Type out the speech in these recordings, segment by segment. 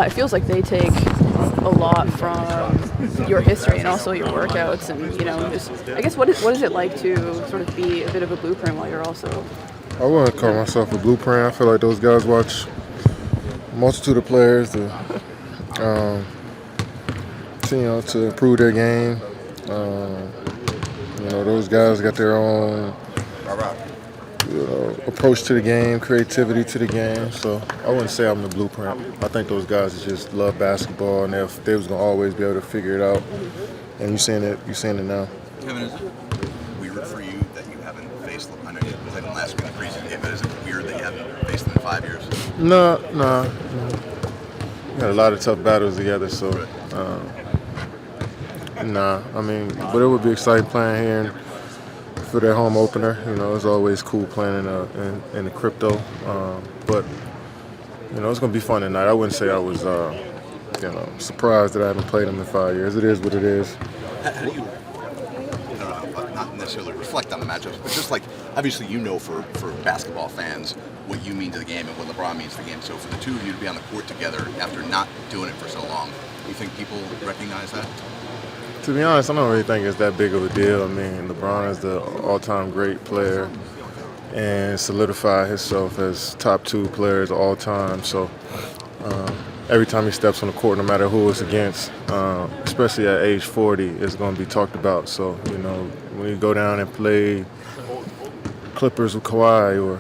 it feels like they take a lot from your history and also your workouts, and just I guess what is it like to sort of be a bit of a blueprint while you're also. I wouldn't call myself a blueprint. I feel like those guys watch a multitude of players to improve their game. Those guys got their own approach to the game, creativity to the game. So I wouldn't say I'm the blueprint. I think those guys just love basketball, and they was gonna always be able to figure it out. And you're seeing it now. Kevin, is it weird for you that you haven't faced them? I know you played them last week in the preseason game, but is it weird that you haven't faced them in 5 years? No. We had a lot of tough battles together, so nah. I mean, but it would be exciting playing here for their home opener. It's always cool playing in the crypto. But it's gonna be fun tonight. I wouldn't say I was surprised that I haven't played them in 5 years. It is what it is. How do you, I don't know, not necessarily reflect on the matchups, but just like, obviously for basketball fans, what you mean to the game and what LeBron means to the game. So for the two of you to be on the court together after not doing it for so long, do you think people recognize that? To be honest, I don't really think it's that big of a deal. I mean, LeBron is the all-time great player and solidified himself as top 2 players of all time. So every time he steps on the court, no matter who it's against, especially at age 40, it's going to be talked about. So, when you go down and play Clippers with Kawhi, or,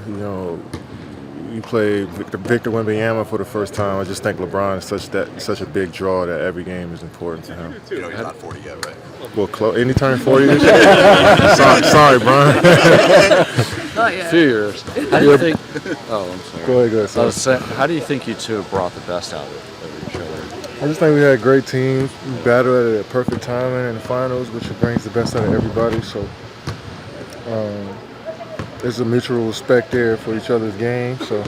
you play Victor Wembanyama for the first time, I just think LeBron is such a big draw that every game is important to him. He's not 40 yet, right? Well, ain't he turning 40 this year? sorry, Brian. Not yet. A few years. How do you think? Oh, I'm sorry. Go ahead. I was saying, how do you think you two have brought the best out of each other? I just think we had great teams. We battled at a perfect timing in the finals, which brings the best out of everybody. So there's a mutual respect there for each other's game. So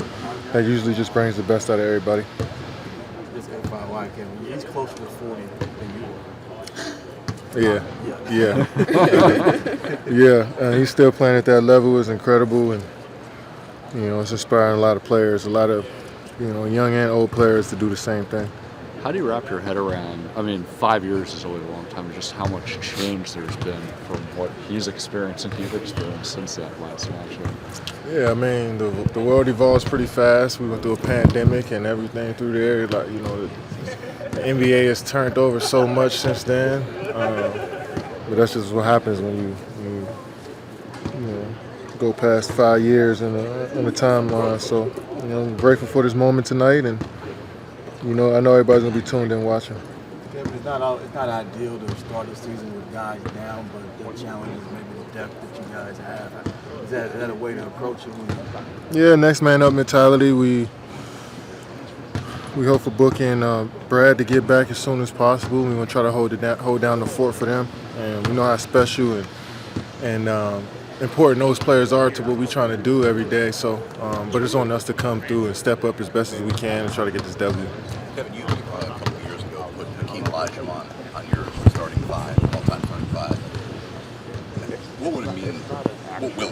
that usually just brings the best out of everybody. Just FYI, Kevin, he's closer to 40 than you are. Yeah. And he's still playing at that level. It's incredible, and it's inspiring a lot of players, a lot of young and old players to do the same thing. How do you wrap your head around, 5 years is always a long time, just how much change there's been from what he's experienced and you've experienced since that last match? Yeah, I mean, the world evolves pretty fast. We went through a pandemic and everything through there. Like, the NBA has turned over so much since then. But that's just what happens when you go past 5 years in the timeline. So, I'm grateful for this moment tonight, and I know everybody's gonna be tuned in watching. Kevin, it's not ideal to start the season with guys down, but the challenge is maybe the depth that you guys have. Is that a way to approach it? Yeah, next man up mentality. We hope for Book and Brad to get back as soon as possible. We're gonna try to hold down the fort for them, and we know how special and important those players are to what we're trying to do every day. So, but it's on us to come through and step up as best as we can and try to get this W. Kevin, you a couple of years ago put Hakeem Olajuwon on your starting 5, all-time starting 5. What will it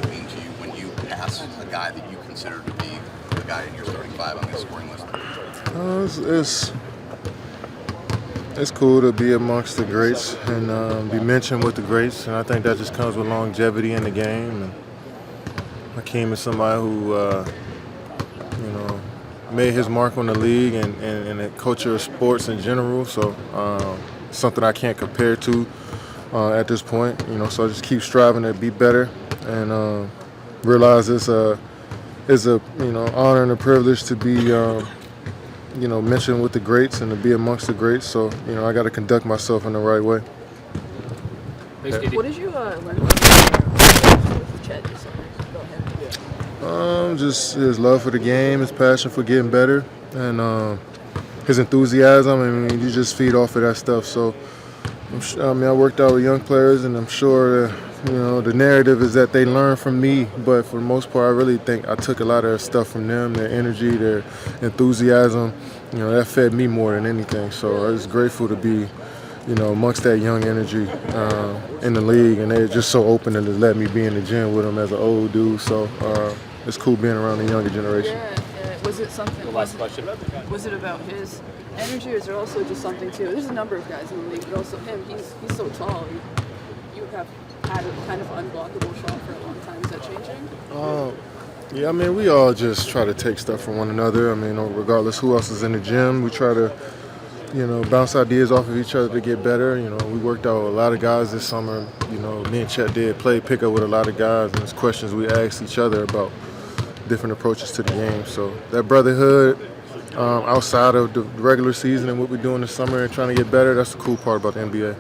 mean to you when you pass a guy that you consider to be the guy in your starting 5 on the scoring list? It's cool to be amongst the greats and be mentioned with the greats, and I think that just comes with longevity in the game. And Hakeem is somebody who, made his mark on the league and the culture of sports in general. So something I can't compare to at this point. So I just keep striving to be better and realize it's a honor and a privilege to be. Mentioned with the greats and to be amongst the greats. So, I got to conduct myself in the right way. What did you learn with Chet? Go ahead. Just his love for the game, his passion for getting better, and his enthusiasm. You just feed off of that stuff. So, I worked out with young players, and I'm sure the narrative is that they learn from me, but for the most part, I really think I took a lot of stuff from them, their energy, their enthusiasm. That fed me more than anything. So I was grateful to be, amongst that young energy in the league, and they're just so open to let me be in the gym with them as an old dude. So it's cool being around the younger generation. Yeah. Was it something? Was it about his energy, or is there also just something too? There's a number of guys in the league, but also him. He's so tall. You have had a kind of unblockable shot for a long time. Is that changing? Yeah, I mean, we all just try to take stuff from one another. I mean, regardless who else is in the gym, we try to, bounce ideas off of each other to get better. We worked out with a lot of guys this summer. Me and Chet did play pickup with a lot of guys, and there's questions we asked each other about different approaches to the game. So that brotherhood, outside of the regular season and what we're doing this summer and trying to get better, that's the cool part about the NBA.